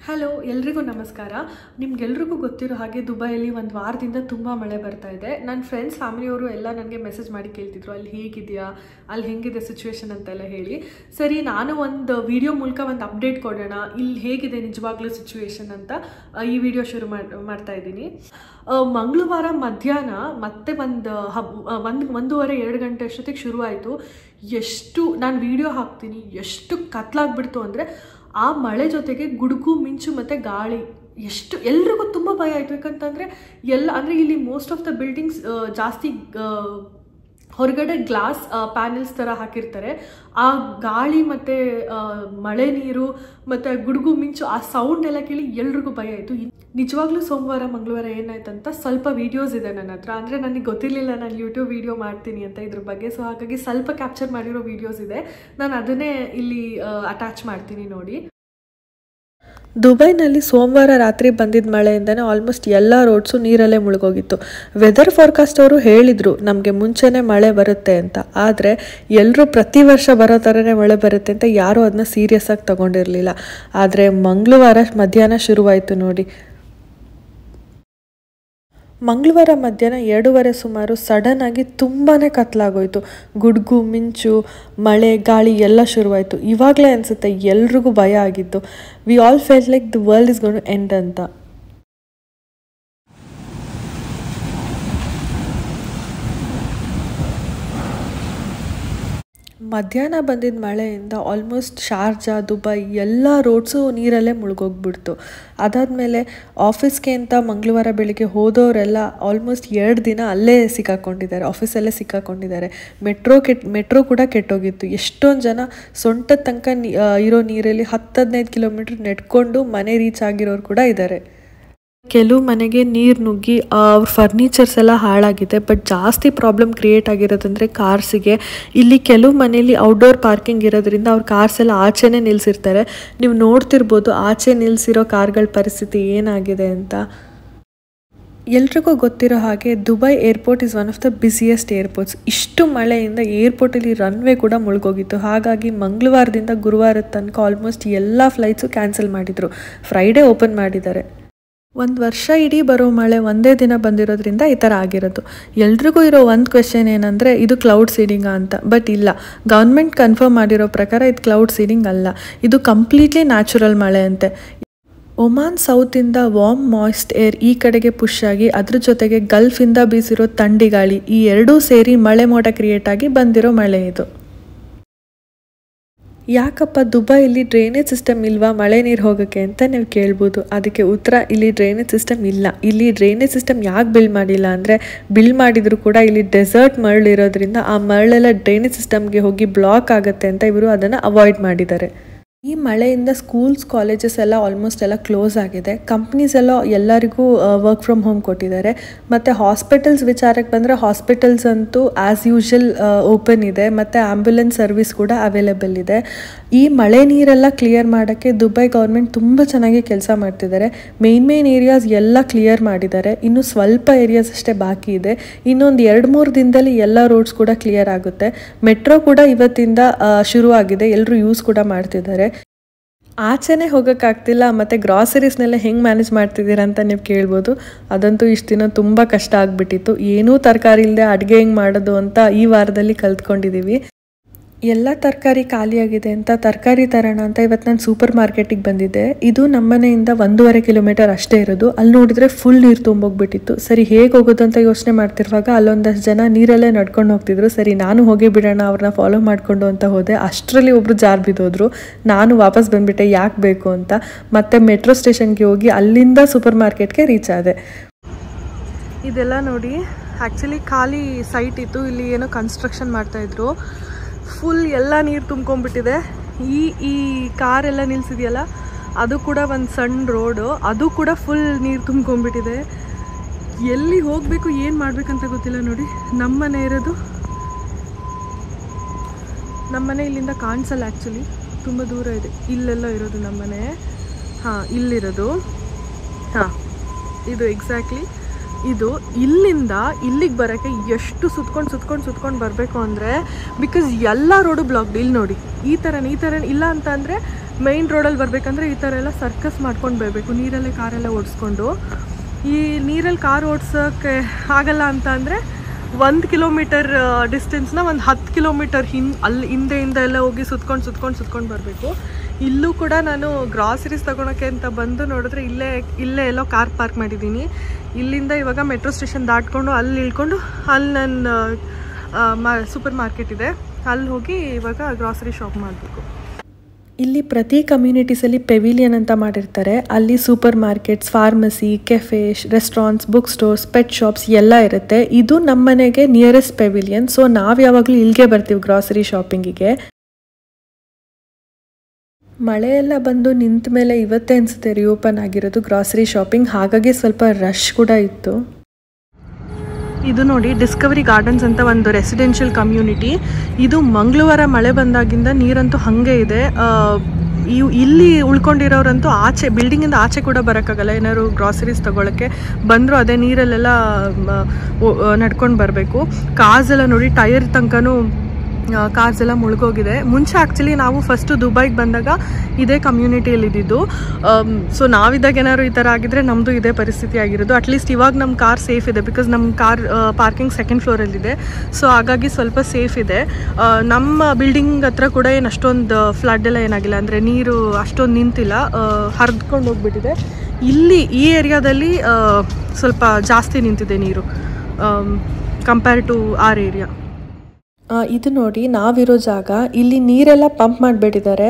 Hello ಎಲ್ರಿಗೂ ನಮಸ್ಕಾರ. ನಿಮ್ಗೆಲ್ರಿಗೂ ಗೊತ್ತಿರೋ ಹಾಗೆ ದುಬೈಯಲ್ಲಿ ಒಂದು ವಾರದಿಂದ ತುಂಬ ಮಳೆ ಬರ್ತಾ ಇದೆ. ನನ್ನ ಫ್ರೆಂಡ್ಸ್ ಫ್ಯಾಮಿಲಿಯವರು ಎಲ್ಲ ನನಗೆ ಮೆಸೇಜ್ ಮಾಡಿ ಕೇಳ್ತಿದ್ರು, ಅಲ್ಲಿ ಹೇಗಿದೆಯಾ, ಅಲ್ಲಿ ಹೆಂಗಿದೆ ಸಿಚುವೇಶನ್ ಅಂತೆಲ್ಲ ಹೇಳಿ. ಸರಿ, ನಾನು ಒಂದು ವಿಡಿಯೋ ಮೂಲಕ ಒಂದು ಅಪ್ಡೇಟ್ ಕೊಡೋಣ, ಇಲ್ಲಿ ಹೇಗಿದೆ ನಿಜವಾಗ್ಲೂ ಸಿಚುವೇಶನ್ ಅಂತ ಈ ವಿಡಿಯೋ ಶುರು ಮಾಡ್ತಾ ಇದ್ದೀನಿ. ಮಂಗಳವಾರ ಮಧ್ಯಾಹ್ನ ಮತ್ತೆ ಒಂದೂವರೆ 2 ಗಂಟೆ ಅಷ್ಟೊತ್ತಿಗೆ ಶುರುವಾಯಿತು. ನಾನು ವಿಡಿಯೋ ಹಾಕ್ತೀನಿ, ಎಷ್ಟು ಕತ್ಲಾಗ್ಬಿಡ್ತು ಅಂದರೆ ಆ ಮಳೆ ಜೊತೆಗೆ ಗುಡುಗು ಮಿಂಚು ಮತ್ತು ಗಾಳಿ. ಎಲ್ರಿಗೂ ತುಂಬ ಭಯ ಆಯಿತು. ಯಾಕಂತಂದರೆ ಇಲ್ಲಿ ಮೋಸ್ಟ್ ಆಫ್ ದ ಬಿಲ್ಡಿಂಗ್ಸ್ ಜಾಸ್ತಿ ಹೊರಗಡೆ ಗ್ಲಾಸ್ ಪ್ಯಾನೆಲ್ಸ್ ಥರ ಹಾಕಿರ್ತಾರೆ. ಆ ಗಾಳಿ ಮತ್ತು ಮಳೆ ನೀರು ಮತ್ತು ಗುಡುಗು ಮಿಂಚು ಆ ಸೌಂಡ್ನೆಲ್ಲ ಕೇಳಿ ಎಲ್ರಿಗೂ ಭಯ ಆಯಿತು. ನಿಜವಾಗ್ಲೂ ಸೋಮವಾರ ಮಂಗಳವಾರ ಏನಾಯ್ತಂತ ಸ್ವಲ್ಪ ವೀಡಿಯೋಸ್ ಇದೆ ನನ್ನ ಹತ್ರ. ಅಂದರೆ ನನಗೆ ಗೊತ್ತಿರಲಿಲ್ಲ ನಾನು ಯೂಟ್ಯೂಬ್ ವೀಡಿಯೋ ಮಾಡ್ತೀನಿ ಅಂತ ಇದ್ರ ಬಗ್ಗೆ. ಸೊ ಹಾಗಾಗಿ ಸ್ವಲ್ಪ ಕ್ಯಾಪ್ಚರ್ ಮಾಡಿರೋ ವೀಡಿಯೋಸ್ ಇದೆ, ನಾನು ಅದನ್ನೇ ಇಲ್ಲಿ ಅಟ್ಯಾಚ್ ಮಾಡ್ತೀನಿ ನೋಡಿ. ದುಬೈನಲ್ಲಿ ಸೋಮವಾರ ರಾತ್ರಿ ಬಂದಿದ್ದ ಮಳೆಯಿಂದನೇ ಆಲ್ಮೋಸ್ಟ್ ಎಲ್ಲ ರೋಡ್ಸು ನೀರಲ್ಲೇ ಮುಳುಗೋಗಿತ್ತು. ವೆದರ್ ಫಾರ್ಕಾಸ್ಟ್ ಅವರು ಹೇಳಿದರು ನಮಗೆ ಮುಂಚೆನೇ ಮಳೆ ಬರುತ್ತೆ ಅಂತ. ಆದರೆ ಎಲ್ಲರೂ ಪ್ರತಿ ವರ್ಷ ಬರೋ ಥರನೇ ಮಳೆ ಬರುತ್ತೆ ಅಂತ ಯಾರೂ ಅದನ್ನ ಸೀರಿಯಸ್ ಆಗಿ ತಗೊಂಡಿರಲಿಲ್ಲ. ಆದರೆ ಮಂಗಳವಾರ ಮಧ್ಯಾಹ್ನ ಶುರುವಾಯಿತು ನೋಡಿ. ಮಂಗಳವಾರ ಮಧ್ಯಾಹ್ನ 2:30 ಸುಮಾರು ಸಡನ್ನಾಗಿ ತುಂಬಾ ಕತ್ಲಾಗೋಯ್ತು. ಗುಡುಗು ಮಿಂಚು ಮಳೆ ಗಾಳಿ ಎಲ್ಲ ಶುರುವಾಯಿತು. ಇವಾಗಲೇ ಅನಿಸುತ್ತೆ ಎಲ್ರಿಗೂ ಭಯ ಆಗಿತ್ತು. We all felt like the world is gonna end ಅಂತ. ಮಧ್ಯಾಹ್ನ ಬಂದಿದ್ದ ಮಳೆಯಿಂದ ಆಲ್ಮೋಸ್ಟ್ ಶಾರ್ಜಾ ದುಬೈ ಎಲ್ಲ ರೋಡ್ಸು ನೀರಲ್ಲೇ ಮುಳುಗೋಗ್ಬಿಡ್ತು. ಅದಾದಮೇಲೆ ಆಫೀಸ್ಗೆ ಅಂತ ಮಂಗಳವಾರ ಬೆಳಿಗ್ಗೆ ಹೋದವರೆಲ್ಲ ಆಲ್ಮೋಸ್ಟ್ 2 ದಿನ ಅಲ್ಲೇ ಸಿಕ್ಕಾಕೊಂಡಿದ್ದಾರೆ, ಆಫೀಸಲ್ಲೇ ಸಿಕ್ಕಾಕೊಂಡಿದ್ದಾರೆ. ಮೆಟ್ರೋ ಕೂಡ ಕೆಟ್ಟೋಗಿತ್ತು. ಎಷ್ಟೊಂದು ಜನ ಸೊಂಟದ ತನಕ ಇರೋ ನೀರಲ್ಲಿ 10-15 ಕಿಲೋಮೀಟ್ರ್ ನೆಟ್ಕೊಂಡು ಮನೆ ರೀಚ್ ಆಗಿರೋರು ಕೂಡ ಇದ್ದಾರೆ. ಕೆಲವು ಮನೆಗೆ ನೀರು ನುಗ್ಗಿ ಅವ್ರ ಫರ್ನಿಚರ್ಸ್ ಎಲ್ಲ ಹಾಳಾಗಿದೆ. ಬಟ್ ಜಾಸ್ತಿ ಪ್ರಾಬ್ಲಮ್ ಕ್ರಿಯೇಟ್ ಆಗಿರೋದಂದರೆ ಕಾರ್ಸಿಗೆ. ಇಲ್ಲಿ ಕೆಲವು ಮನೆಯಲ್ಲಿ ಔಟ್ಡೋರ್ ಪಾರ್ಕಿಂಗ್ ಇರೋದ್ರಿಂದ ಅವ್ರ ಕಾರ್ಸ್ ಎಲ್ಲ ಆಚೆನೇ ನಿಲ್ಲಿಸಿರ್ತಾರೆ. ನೀವು ನೋಡ್ತಿರ್ಬೋದು ಆಚೆ ನಿಲ್ಲಿಸಿರೋ ಕಾರ್ಗಳ ಪರಿಸ್ಥಿತಿ ಏನಾಗಿದೆ ಅಂತ. ಎಲ್ರಿಗೂ ಗೊತ್ತಿರೋ ಹಾಗೆ Dubai airport is one of the busiest airports. ಇಷ್ಟು ಮಳೆಯಿಂದ ಏರ್ಪೋರ್ಟಲ್ಲಿ ರನ್ವೇ ಕೂಡ ಮುಳುಗೋಗಿತ್ತು. ಹಾಗಾಗಿ ಮಂಗಳವಾರದಿಂದ ಗುರುವಾರದ ತನಕ ಆಲ್ಮೋಸ್ಟ್ ಎಲ್ಲ ಫ್ಲೈಟ್ಸು ಕ್ಯಾನ್ಸಲ್ ಮಾಡಿದರು. ಫ್ರೈಡೇ ಓಪನ್ ಮಾಡಿದ್ದಾರೆ. ಒಂದು ವರ್ಷ ಇಡೀ ಬರೋ ಮಳೆ ಒಂದೇ ದಿನ ಬಂದಿರೋದ್ರಿಂದ ಈ ಥರ ಆಗಿರೋದು. ಎಲ್ರಿಗೂ ಇರೋ ಒಂದು ಕ್ವೆಶನ್ ಏನಂದರೆ ಇದು ಕ್ಲೌಡ್ ಸೀಡಿಂಗಾ ಅಂತ. ಬಟ್ ಇಲ್ಲ, ಗೌರ್ಮೆಂಟ್ ಕನ್ಫರ್ಮ್ ಮಾಡಿರೋ ಪ್ರಕಾರ ಇದು ಕ್ಲೌಡ್ ಸೀಡಿಂಗ್ ಅಲ್ಲ, ಇದು ಕಂಪ್ಲೀಟ್ಲಿ ನ್ಯಾಚುರಲ್ ಮಳೆ ಅಂತೆ. ಒಮಾನ್ ಸೌತಿಂದ ವಾರ್ಮ್ ಮಾಯ್ಸ್ಟ್ ಏರ್ ಈ ಕಡೆಗೆ ಪುಷ್ ಆಗಿ ಅದ್ರ ಜೊತೆಗೆ ಗಲ್ಫಿಂದ ಬೀಸಿರೋ ಥಂಡಿ ಗಾಳಿ ಈ ಎರಡೂ ಸೇರಿ ಮಳೆ ಮೋಡ ಕ್ರಿಯೇಟ್ ಆಗಿ ಬಂದಿರೋ ಮಳೆ ಇದು. ಯಾಕಪ್ಪ ದುಬೈಯಲ್ಲಿ ಡ್ರೈನೇಜ್ ಸಿಸ್ಟಮ್ ಇಲ್ವಾ ಮಳೆ ನೀರು ಹೋಗೋಕ್ಕೆ ಅಂತ ನೀವು ಕೇಳ್ಬೋದು. ಅದಕ್ಕೆ ಉತ್ತರ, ಇಲ್ಲಿ ಡ್ರೈನೇಜ್ ಸಿಸ್ಟಮ್ ಇಲ್ಲ. ಇಲ್ಲಿ ಡ್ರೈನೇಜ್ ಸಿಸ್ಟಮ್ ಯಾಕೆ ಬಿಲ್ಡ್ ಮಾಡಿಲ್ಲ ಅಂದರೆ, ಬಿಲ್ಡ್ ಮಾಡಿದರೂ ಕೂಡ ಇಲ್ಲಿ ಡೆಸರ್ಟ್ ಮರಳು ಇರೋದ್ರಿಂದ ಆ ಮರಳೆಲ್ಲ ಡ್ರೈನೇಜ್ ಸಿಸ್ಟಮ್ಗೆ ಹೋಗಿ ಬ್ಲಾಕ್ ಆಗುತ್ತೆ ಅಂತ ಇವರು ಅದನ್ನು ಅವಾಯ್ಡ್ ಮಾಡಿದ್ದಾರೆ. ಈ ಮಳೆಯಿಂದ ಸ್ಕೂಲ್ಸ್ ಕಾಲೇಜಸ್ ಎಲ್ಲ ಆಲ್ಮೋಸ್ಟ್ ಎಲ್ಲ ಕ್ಲೋಸ್ ಆಗಿದೆ. ಕಂಪ್ನೀಸ್ ಎಲ್ಲ ಎಲ್ಲರಿಗೂ ವರ್ಕ್ ಫ್ರಮ್ ಹೋಮ್ ಕೊಟ್ಟಿದ್ದಾರೆ. ಮತ್ತು ಹಾಸ್ಪಿಟಲ್ಸ್ ವಿಚಾರಕ್ಕೆ ಬಂದರೆ ಹಾಸ್ಪಿಟಲ್ಸ್ ಅಂತೂ ಆ್ಯಸ್ ಯೂಶುವಲ್ ಓಪನ್ ಇದೆ. ಮತ್ತು ಆ್ಯಂಬ್ಯುಲೆನ್ಸ್ ಸರ್ವಿಸ್ ಕೂಡ ಅವೈಲೇಬಲ್ ಇದೆ. ಈ ಮಳೆ ನೀರೆಲ್ಲ ಕ್ಲಿಯರ್ ಮಾಡೋಕ್ಕೆ ದುಬೈ ಗೌರ್ಮೆಂಟ್ ತುಂಬ ಚೆನ್ನಾಗಿ ಕೆಲಸ ಮಾಡ್ತಿದ್ದಾರೆ. ಮೇನ್ ಏರಿಯಾಸ್ ಎಲ್ಲ ಕ್ಲಿಯರ್ ಮಾಡಿದ್ದಾರೆ. ಇನ್ನು ಸ್ವಲ್ಪ ಏರಿಯಾಸ್ ಅಷ್ಟೇ ಬಾಕಿ ಇದೆ. ಇನ್ನೊಂದು 2-3 ದಿನದಲ್ಲಿ ಎಲ್ಲ ರೋಡ್ಸ್ ಕೂಡ ಕ್ಲಿಯರ್ ಆಗುತ್ತೆ. ಮೆಟ್ರೋ ಕೂಡ ಇವತ್ತಿಂದ ಶುರುವಾಗಿದೆ, ಎಲ್ಲರೂ ಯೂಸ್ ಕೂಡ ಮಾಡ್ತಿದ್ದಾರೆ. ಆಚೆನೇ ಹೋಗೋಕ್ಕಾಗ್ತಿಲ್ಲ ಮತ್ತು ಗ್ರಾಸರೀಸ್ನೆಲ್ಲ ಹೆಂಗೆ ಮ್ಯಾನೇಜ್ ಮಾಡ್ತಿದ್ದೀರಾ ಅಂತ ನೀವು ಕೇಳ್ಬೋದು. ಅದಂತೂ ಇಷ್ಟು ದಿನ ತುಂಬ ಕಷ್ಟ ಆಗಿಬಿಟ್ಟಿತ್ತು. ಏನೂ ತರಕಾರಿ ಇಲ್ಲದೆ ಅಡುಗೆ ಹೆಂಗೆ ಮಾಡೋದು ಅಂತ ಈ ವಾರದಲ್ಲಿ ಕಲ್ತ್ಕೊಂಡಿದ್ದೀವಿ. ಎಲ್ಲ ತರಕಾರಿ ಖಾಲಿಯಾಗಿದೆ ಅಂತ ತರಕಾರಿ ತರೋಣ ಅಂತ ಇವತ್ತು ನಾನು ಸೂಪರ್ ಮಾರ್ಕೆಟಿಗೆ ಬಂದಿದ್ದೆ. ಇದು ನಮ್ಮನೆಯಿಂದ 1.5 ಕಿಲೋಮೀಟರ್ ಅಷ್ಟೇ ಇರೋದು. ಅಲ್ಲಿ ನೋಡಿದರೆ ಫುಲ್ ನೀರು ತುಂಬೋಗ್ಬಿಟ್ಟಿತ್ತು. ಸರಿ ಹೇಗೆ ಹೋಗೋದು ಅಂತ ಯೋಚನೆ ಮಾಡ್ತಿರುವಾಗ ಅಲ್ಲೊಂದಷ್ಟು ಜನ ನೀರಲ್ಲೇ ನಡ್ಕೊಂಡು ಹೋಗ್ತಿದ್ರು. ಸರಿ ನಾನು ಹೋಗಿ ಬಿಡೋಣ ಅವ್ರನ್ನ ಫಾಲೋ ಮಾಡಿಕೊಂಡು ಅಂತ ಹೋದೆ. ಅಷ್ಟರಲ್ಲಿ ಒಬ್ಬರು ಜಾರು ಬಿದ್ದೋದ್ರು. ನಾನು ವಾಪಸ್ ಬಂದುಬಿಟ್ಟೆ ಯಾಕೆ ಬೇಕು ಅಂತ. ಮತ್ತೆ ಮೆಟ್ರೋ ಸ್ಟೇಷನ್ಗೆ ಹೋಗಿ ಅಲ್ಲಿಂದ ಸೂಪರ್ ಮಾರ್ಕೆಟ್ಗೆ ರೀಚ್ ಆದೆ. ಇದೆಲ್ಲ ನೋಡಿ, ಆ್ಯಕ್ಚುಲಿ ಖಾಲಿ ಸೈಟ್ ಇತ್ತು. ಇಲ್ಲಿ ಏನೋ ಕನ್ಸ್ಟ್ರಕ್ಷನ್ ಮಾಡ್ತಾಯಿದ್ರು. ಫುಲ್ ಎಲ್ಲ ನೀರು ತುಂಬ್ಕೊಂಡ್ಬಿಟ್ಟಿದೆ. ಈ ಕಾರೆಲ್ಲ ನಿಲ್ಸಿದೆಯಲ್ಲ ಅದು ಕೂಡ ಒಂದು ಸಣ್ಣ ರೋಡು, ಅದು ಕೂಡ ಫುಲ್ ನೀರು ತುಂಬ್ಕೊಂಡ್ಬಿಟ್ಟಿದೆ. ಎಲ್ಲಿ ಹೋಗಬೇಕು ಏನು ಮಾಡಬೇಕಂತ ಗೊತ್ತಿಲ್ಲ ನೋಡಿ. ನಮ್ಮನೆ ಇರೋದು, ನಮ್ಮನೆ ಇಲ್ಲಿಂದ ಕಾಣಿಸಲ್ಲ, ಆ್ಯಕ್ಚುಲಿ ತುಂಬ ದೂರ ಇದೆ. ಇಲ್ಲೆಲ್ಲ ಇರೋದು ನಮ್ಮನೆ. ಹಾಂ, ಇಲ್ಲಿರೋದು. ಹಾಂ, ಇದು ಎಕ್ಸಾಕ್ಟ್ಲಿ ಇದು. ಇಲ್ಲಿಂದ ಇಲ್ಲಿಗೆ ಬರೋಕ್ಕೆ ಎಷ್ಟು ಸುತ್ಕೊಂಡು ಬರಬೇಕು ಅಂದರೆ, ಬಿಕಾಸ್ ಎಲ್ಲ ರೋಡು ಬ್ಲಾಕ್ಡ್. ಇಲ್ಲಿ ನೋಡಿ, ಈ ಥರ ಇಲ್ಲ ಅಂತ ಅಂದರೆ ಮೈನ್ ರೋಡಲ್ಲಿ ಬರಬೇಕಂದ್ರೆ ಈ ಥರ ಎಲ್ಲ ಸರ್ಕಸ್ ಮಾಡ್ಕೊಂಡು ಬರಬೇಕು, ನೀರಲ್ಲೇ ಕಾರೆಲ್ಲ ಓಡಿಸ್ಕೊಂಡು. ಈ ನೀರಲ್ಲಿ ಕಾರ್ ಓಡಿಸೋಕ್ಕೆ ಆಗಲ್ಲ ಅಂತ ಅಂದರೆ 1 ಕಿಲೋಮೀಟರ್ ಡಿಸ್ಟೆನ್ಸ್ನ ಒಂದು 10 ಕಿಲೋಮೀಟರ್ ಅಲ್ಲಿ ಹಿಂದೆ ಎಲ್ಲ ಹೋಗಿ ಸುತ್ಕೊಂಡು ಬರಬೇಕು. ಇಲ್ಲೂ ಕೂಡ ನಾನು ಗ್ರಾಸರೀಸ್ ತೊಗೊಳಕ್ಕೆ ಅಂತ ಬಂದು ನೋಡಿದ್ರೆ ಇಲ್ಲೇ ಎಲ್ಲೋ ಕಾರ್ ಪಾರ್ಕ್ ಮಾಡಿದ್ದೀನಿ. ಇಲ್ಲಿಂದ ಇವಾಗ ಮೆಟ್ರೋ ಸ್ಟೇಷನ್ ದಾಟ್ಕೊಂಡು ಅಲ್ಲಿ ಇಳ್ಕೊಂಡು ಅಲ್ಲಿ ನನ್ನ ಸೂಪರ್ ಮಾರ್ಕೆಟ್ ಇದೆ, ಅಲ್ಲಿ ಹೋಗಿ ಇವಾಗ ಗ್ರಾಸರಿ ಶಾಪ್ ಮಾಡಬೇಕು. ಇಲ್ಲಿ ಪ್ರತಿ ಕಮ್ಯುನಿಟೀಸಲ್ಲಿ ಪೆವಿಲಿಯನ್ ಅಂತ ಮಾಡಿರ್ತಾರೆ. ಅಲ್ಲಿ super markets, pharmacy, cafe, restaurants, book stores, pet shops ಎಲ್ಲ ಇರುತ್ತೆ. ಇದು ನಮ್ಮ ಮನೆಗೆ ನಿಯರೆಸ್ಟ್ ಪೆವಿಲಿಯನ್. ಸೊ ನಾವು ಯಾವಾಗಲೂ ಇಲ್ಲಿಗೆ ಬರ್ತೀವಿ ಗ್ರಾಸರಿ ಶಾಪಿಂಗಿಗೆ. ಮಳೆ ಎಲ್ಲ ಬಂದು ನಿಂತ ಮೇಲೆ ಇವತ್ತೇ ಅನಿಸುತ್ತೆ ರಿಓಪನ್ ಆಗಿರೋದು ಗ್ರಾಸರಿ ಶಾಪಿಂಗ್, ಹಾಗಾಗಿ ಸ್ವಲ್ಪ ರಶ್ ಕೂಡ ಇತ್ತು. ಇದು ನೋಡಿ ಡಿಸ್ಕವರಿ ಗಾರ್ಡನ್ಸ್ ಅಂತ ಒಂದು ರೆಸಿಡೆನ್ಷಿಯಲ್ ಕಮ್ಯುನಿಟಿ. ಇದು ಮಂಗಳವಾರ ಮಳೆ ಬಂದಾಗಿಂದ ನೀರಂತೂ ಹಾಗೆ ಇದೆ. ಇಲ್ಲಿ ಉಳ್ಕೊಂಡಿರೋರಂತೂ ಆಚೆ ಬಿಲ್ಡಿಂಗಿಂದ ಆಚೆ ಕೂಡ ಬರೋಕ್ಕಾಗಲ್ಲ. ಏನಾದ್ರು ಗ್ರಾಸರೀಸ್ ತೊಗೊಳಕ್ಕೆ ಬಂದರೂ ಅದೇ ನೀರಲ್ಲೆಲ್ಲ ನಡ್ಕೊಂಡು ಬರಬೇಕು. ಕಾರ್ಸ್ ಎಲ್ಲ ನೋಡಿ ಟೈರ್ ತನಕನೂ ಕಾರ್ಸ್ ಎಲ್ಲ ಮುಳುಗೋಗಿದೆ. ಮುಂಚೆ ಆ್ಯಕ್ಚುಲಿ ನಾವು ಫಸ್ಟು ದುಬೈಗೆ ಬಂದಾಗ ಇದೇ ಕಮ್ಯುನಿಟಿಯಲ್ಲಿ ಇದ್ದಿದ್ದು. ಸೊ ನಾವಿದ್ದಾಗ ಏನಾದ್ರು ಈ ಥರ ಆಗಿದ್ರೆ ನಮ್ಮದು ಇದೇ ಪರಿಸ್ಥಿತಿ ಆಗಿರೋದು. ಅಟ್ಲೀಸ್ಟ್ ಇವಾಗ ನಮ್ಮ ಕಾರ್ ಸೇಫ್ ಇದೆ, ಬಿಕಾಸ್ ನಮ್ಮ ಕಾರ್ ಪಾರ್ಕಿಂಗ್ 2nd ಫ್ಲೋರಲ್ಲಿದೆ. ಸೊ ಹಾಗಾಗಿ ಸ್ವಲ್ಪ ಸೇಫ್ ಇದೆ. ನಮ್ಮ ಬಿಲ್ಡಿಂಗ್ ಹತ್ರ ಕೂಡ ಏನು ಅಷ್ಟೊಂದು ಫ್ಲಡ್ ಎಲ್ಲ ಏನಾಗಿಲ್ಲ, ಅಂದರೆ ನೀರು ಅಷ್ಟೊಂದು ನಿಂತಿಲ್ಲ, ಹರಿದ್ಕೊಂಡು ಹೋಗ್ಬಿಟ್ಟಿದೆ. ಇಲ್ಲಿ ಈ ಏರಿಯಾದಲ್ಲಿ ಸ್ವಲ್ಪ ಜಾಸ್ತಿ ನಿಂತಿದೆ ನೀರು ಕಂಪೇರ್ ಟು ಆರ್ ಏರಿಯಾ. ಇದು ನೋಡಿ ನಾವಿರೋ ಜಾಗ, ಇಲ್ಲಿ ನೀರೆಲ್ಲ ಪಂಪ್ ಮಾಡಿಬಿಟ್ಟಿದ್ದಾರೆ.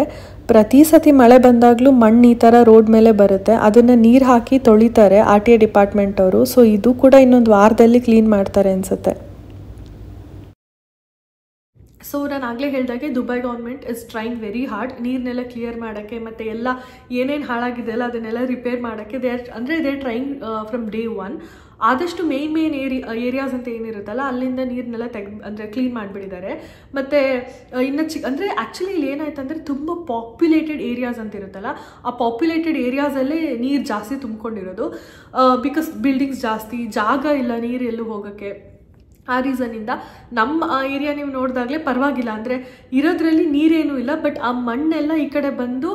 ಪ್ರತಿ ಸತಿ ಮಳೆ ಬಂದಾಗಲೂ ಮಣ್ಣು ಈ ಥರ ರೋಡ್ ಮೇಲೆ ಬರುತ್ತೆ, ಅದನ್ನು ನೀರು ಹಾಕಿ ತೊಳಿತಾರೆ RTA ಡಿಪಾರ್ಟ್ಮೆಂಟ್ ಅವರು. ಸೊ ಇದು ಕೂಡ ಇನ್ನೊಂದು ವಾರದಲ್ಲಿ ಕ್ಲೀನ್ ಮಾಡ್ತಾರೆ ಅನಿಸುತ್ತೆ. ಸೊ ನಾನು ಆಗಲೇ ಹೇಳಿದಾಗೆ Dubai government is trying very hard ನೀರನ್ನೆಲ್ಲ ಕ್ಲಿಯರ್ ಮಾಡೋಕ್ಕೆ, ಮತ್ತು ಎಲ್ಲ ಏನೇನು ಹಾಳಾಗಿದೆ ಅಲ್ಲ ಅದನ್ನೆಲ್ಲ ರಿಪೇರ್ ಮಾಡೋಕ್ಕೆ. They are trying from day 1. ಆದಷ್ಟು ಮೇನ್ ಏರಿಯಾಸ್ ಅಂತ ಏನಿರುತ್ತಲ್ಲ ಅಲ್ಲಿಂದ ನೀರನ್ನೆಲ್ಲ ಅಂದರೆ ಕ್ಲೀನ್ ಮಾಡಿಬಿಟ್ಟಿದ್ದಾರೆ. ಮತ್ತು ಇನ್ನು ಅಂದರೆ ಆ್ಯಕ್ಚುಲಿ ಇಲ್ಲಿ ಏನಾಯ್ತು ಅಂದರೆ ತುಂಬ ಪಾಪ್ಯುಲೇಟೆಡ್ ಏರಿಯಾಸ್ ಅಂತ ಇರುತ್ತಲ್ಲ, ಆ ಪಾಪ್ಯುಲೇಟೆಡ್ ಏರಿಯಾಸಲ್ಲೇ ನೀರು ಜಾಸ್ತಿ ತುಂಬಿಕೊಂಡಿರೋದು. ಬಿಕಾಸ್ ಬಿಲ್ಡಿಂಗ್ಸ್ ಜಾಸ್ತಿ, ಜಾಗ ಇಲ್ಲ ನೀರು ಎಲ್ಲೂ ಹೋಗೋಕ್ಕೆ. ಆ ರೀಸನ್ನಿಂದ ನಮ್ಮ ಏರಿಯಾ ನೀವು ನೋಡಿದಾಗಲೇ ಪರವಾಗಿಲ್ಲ, ಅಂದರೆ ಇರೋದ್ರಲ್ಲಿ ನೀರೇನೂ ಇಲ್ಲ, ಬಟ್ ಆ ಮಣ್ಣೆಲ್ಲ ಈ ಕಡೆ ಬಂದು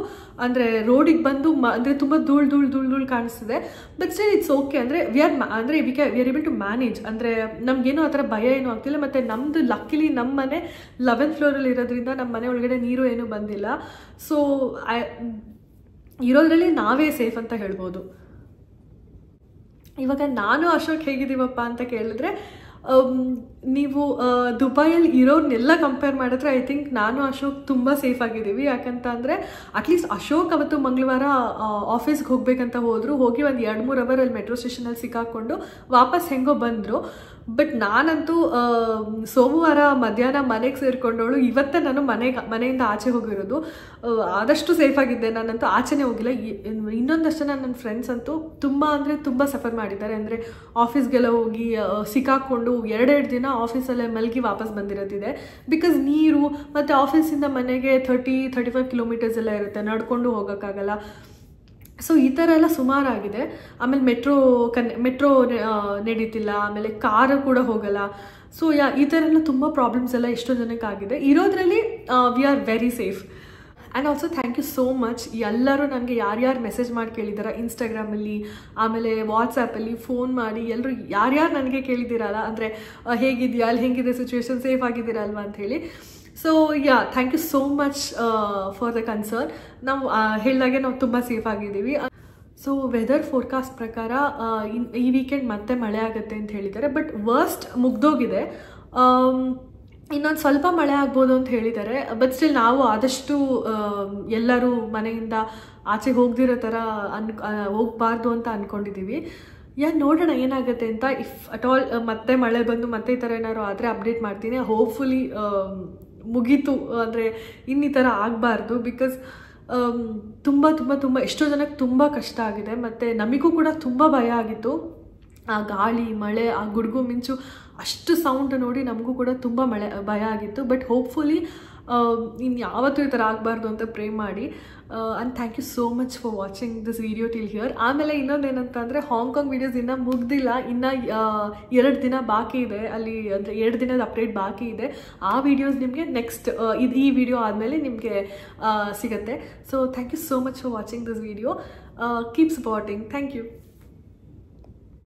ಅಂದರೆ ರೋಡಿಗೆ ಬಂದು ಅಂದರೆ ತುಂಬ ಧೂಳು ಕಾಣಿಸ್ತಿದೆ. ಬಟ್ ಸ್ಟಿಲ್ ಇಟ್ಸ್ ಓಕೆ, ಅಂದರೆ we are able to manage. ಅಂದರೆ ನಮಗೇನೋ ಆ ಥರ ಭಯ ಏನೂ ಆಗ್ತಿಲ್ಲ. ಮತ್ತು ನಮ್ಮದು ಲಕ್ಕಿಲಿ ನಮ್ಮ ಮನೆ 11th ಫ್ಲೋರಲ್ಲಿ ಇರೋದ್ರಿಂದ ನಮ್ಮ ಮನೆ ಒಳಗಡೆ ನೀರು ಏನೂ ಬಂದಿಲ್ಲ. ಸೊ ಇರೋದ್ರಲ್ಲಿ ನಾವೇ ಸೇಫ್ ಅಂತ ಹೇಳ್ಬೋದು. ಇವಾಗ ನಾನು ಅಶೋಕ್ ಹೇಗಿದ್ದೀವಪ್ಪ ಅಂತ ಕೇಳಿದ್ರೆ, ನೀವು ದುಬೈಯಲ್ಲಿ ಇರೋರ್ನೆಲ್ಲ ಕಂಪೇರ್ ಮಾಡಿದ್ರೆ ಐ ಥಿಂಕ್ ನಾನು ಅಶೋಕ್ ತುಂಬ ಸೇಫ್ ಆಗಿದ್ದೀವಿ. ಯಾಕಂತ ಅಂದರೆ ಅಟ್ಲೀಸ್ಟ್ ಅಶೋಕ್ ಅವತ್ತು ಮಂಗಳವಾರ ಆಫೀಸ್ಗೆ ಹೋಗ್ಬೇಕಂತ ಹೋಗಿ ಒಂದು 2-3 ಅವರಲ್ಲಿ ಮೆಟ್ರೋ ಸ್ಟೇಷನಲ್ಲಿ ಸಿಕ್ಕಾಕೊಂಡು ವಾಪಸ್ ಹೆಂಗೋ ಬಂದರು. ಬಟ್ ನಾನಂತೂ ಸೋಮವಾರ ಮಧ್ಯಾಹ್ನ ಮನೆಗೆ ಸೇರಿಕೊಂಡವಳು, ಇವತ್ತೇ ನಾನು ಮನೆಯಿಂದ ಆಚೆ ಹೋಗಿರೋದು. ಆದಷ್ಟು ಸೇಫಾಗಿದ್ದೆ, ನಾನಂತೂ ಆಚೆನೇ ಹೋಗಿಲ್ಲ. ಇನ್ನೊಂದಷ್ಟು ನನ್ನ ಫ್ರೆಂಡ್ಸ್ ಅಂತೂ ತುಂಬ ಅಂದರೆ ತುಂಬ ಸಫರ್ ಮಾಡಿದ್ದಾರೆ. ಅಂದರೆ ಆಫೀಸ್ಗೆಲ್ಲ ಹೋಗಿ ಸಿಕ್ಕಾಕೊಂಡು 2 ದಿನ ಆಫೀಸಲ್ಲೇ ಮಲಗಿ ವಾಪಸ್ ಬಂದಿರೋದಿದೆ. ಬಿಕಾಸ್ ನೀರು ಮತ್ತು ಆಫೀಸಿಂದ ಮನೆಗೆ 30-35 ಕಿಲೋಮೀಟರ್ಸ್ ಎಲ್ಲ ಇರುತ್ತೆ, ನಡ್ಕೊಂಡು ಹೋಗೋಕ್ಕಾಗಲ್ಲ. ಸೊ ಈ ಥರ ಎಲ್ಲ ಸುಮಾರಾಗಿದೆ. ಆಮೇಲೆ ಮೆಟ್ರೋ ನಡೀತಿಲ್ಲ, ಆಮೇಲೆ ಕಾರು ಕೂಡ ಹೋಗಲ್ಲ. ಸೊ ಈ ಥರ ಎಲ್ಲ ತುಂಬ ಪ್ರಾಬ್ಲಮ್ಸ್ ಎಲ್ಲ ಎಷ್ಟೋ ಜನಕ್ಕೆ ಆಗಿದೆ. ಇರೋದ್ರಲ್ಲಿ we are very safe. And also thank you so much ಎಲ್ಲರೂ ನನಗೆ ಯಾರ್ಯಾರು ಮೆಸೇಜ್ ಮಾಡಿ ಕೇಳಿದಾರ ಇನ್ಸ್ಟಾಗ್ರಾಮಲ್ಲಿ, ಆಮೇಲೆ ವಾಟ್ಸಾಪಲ್ಲಿ ಫೋನ್ ಮಾಡಿ ಎಲ್ಲರೂ ಯಾರ್ಯಾರು ನನಗೆ ಕೇಳಿದ್ದೀರಲ್ಲ, ಅಂದರೆ ಹೇಗಿದೆಯಾ, ಅಲ್ಲಿ ಹೆಂಗಿದೆ ಸಿಚುವೇಶನ್, ಸೇಫ್ ಆಗಿದ್ದೀರಾ ಅಲ್ವಾ ಅಂಥೇಳಿ. So thank you so much for the concern. ನಾವು ಹೇಳಿದಾಗೆ ನಾವು ತುಂಬ ಸೇಫ್ ಆಗಿದ್ದೀವಿ. ಸೊ ವೆದರ್ ಫೋರ್ಕಾಸ್ಟ್ ಪ್ರಕಾರ ಈ ವೀಕೆಂಡ್ ಮತ್ತೆ ಮಳೆ ಆಗುತ್ತೆ ಅಂತ ಹೇಳಿದ್ದಾರೆ. ಬಟ್ ವರ್ಸ್ಟ್ ಮುಗ್ದೋಗಿದೆ, ಇನ್ನೊಂದು ಸ್ವಲ್ಪ ಮಳೆ ಆಗ್ಬೋದು ಅಂತ ಹೇಳಿದ್ದಾರೆ. ಬಟ್ ಸ್ಟಿಲ್ ನಾವು ಆದಷ್ಟು ಎಲ್ಲರೂ ಮನೆಯಿಂದ ಆಚೆ ಹೋಗ್ದಿರೋ ಥರ ಹೋಗಬಾರ್ದು ಅಂತ ಅಂದ್ಕೊಂಡಿದ್ದೀವಿ. ನೋಡೋಣ ಏನಾಗುತ್ತೆ ಅಂತ. ಇಫ್ ಅಟ್ ಆಲ್ ಮತ್ತೆ ಮಳೆ ಬಂದು ಮತ್ತೆ ಈ ಥರ ಏನಾದ್ರು ಆದರೆ ಅಪ್ಡೇಟ್ ಮಾಡ್ತೀನಿ. ಹೋಪ್ಫುಲಿ ಮುಗೀತು, ಅಂದರೆ ಇನ್ನು ಈ ಥರ ಆಗಬಾರ್ದು. ಬಿಕಾಸ್ ತುಂಬ ತುಂಬ ತುಂಬ ಎಷ್ಟೋ ಜನಕ್ಕೆ ತುಂಬ ಕಷ್ಟ ಆಗಿದೆ. ಮತ್ತು ನಮಗೂ ಕೂಡ ತುಂಬ ಭಯ ಆಗಿತ್ತು. ಆ ಗಾಳಿ, ಮಳೆ, ಆ ಗುಡುಗು ಮಿಂಚು ಅಷ್ಟು ಸೌಂಡ್ ನೋಡಿ ನಮಗೂ ಕೂಡ ತುಂಬ ಭಯ ಆಗಿತ್ತು. ಬಟ್ ಹೋಪ್ಫುಲಿ ಇನ್ನು ಯಾವತ್ತೂ ಈ ಥರ ಆಗಬಾರ್ದು ಅಂತ ಪ್ರೇ ಮಾಡಿ. And thank you so much for watching this video till here. ಆಮೇಲೆ ಇನ್ನೊಂದೇನಂತಂದರೆ ಹಾಂಗ್ಕಾಂಗ್ ವೀಡಿಯೋಸ್ ಇನ್ನೂ ಮುಗ್ದಿಲ್ಲ, ಇನ್ನು 2 ದಿನ ಬಾಕಿ ಇದೆ, ಅಲ್ಲಿ ಅಂದರೆ 2 ದಿನದ ಅಪ್ಡೇಟ್ ಬಾಕಿ ಇದೆ. ಆ ವಿಡಿಯೋಸ್ ನಿಮಗೆ ನೆಕ್ಸ್ಟ್ ಈ ವಿಡಿಯೋ ಆದಮೇಲೆ ನಿಮಗೆ ಸಿಗುತ್ತೆ. So thank you so much for watching this video. Keep supporting. Thank you.